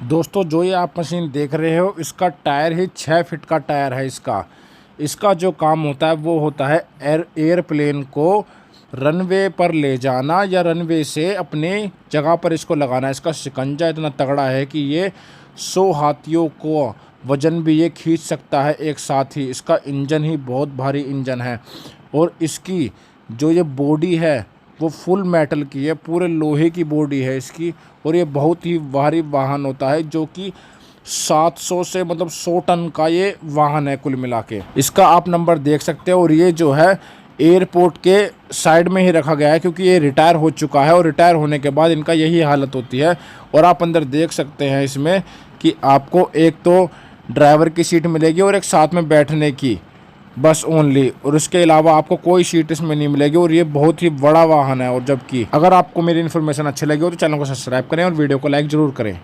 दोस्तों जो ये आप मशीन देख रहे हो इसका टायर ही 6 फीट का टायर है। इसका जो काम होता है वो होता है एयरप्लेन को रनवे पर ले जाना या रनवे से अपने जगह पर इसको लगाना। इसका शिकंजा इतना तगड़ा है कि ये 100 हाथियों को वज़न भी ये खींच सकता है एक साथ ही। इसका इंजन ही बहुत भारी इंजन है और इसकी जो ये बॉडी है वो फुल मेटल की है, पूरे लोहे की बॉडी है इसकी। और ये बहुत ही भारी वाहन होता है जो कि 700 से मतलब 100 टन का ये वाहन है कुल मिला के। इसका आप नंबर देख सकते हो। और ये जो है एयरपोर्ट के साइड में ही रखा गया है क्योंकि ये रिटायर हो चुका है और रिटायर होने के बाद इनका यही हालत होती है। और आप अंदर देख सकते हैं इसमें कि आपको एक तो ड्राइवर की सीट मिलेगी और एक साथ में बैठने की बस ओनली, और उसके अलावा आपको कोई सीट इसमें नहीं मिलेगी। और ये बहुत ही बड़ा वाहन है। और जबकि अगर आपको मेरी इन्फॉर्मेशन अच्छी लगी हो तो चैनल को सब्सक्राइब करें और वीडियो को लाइक ज़रूर करें।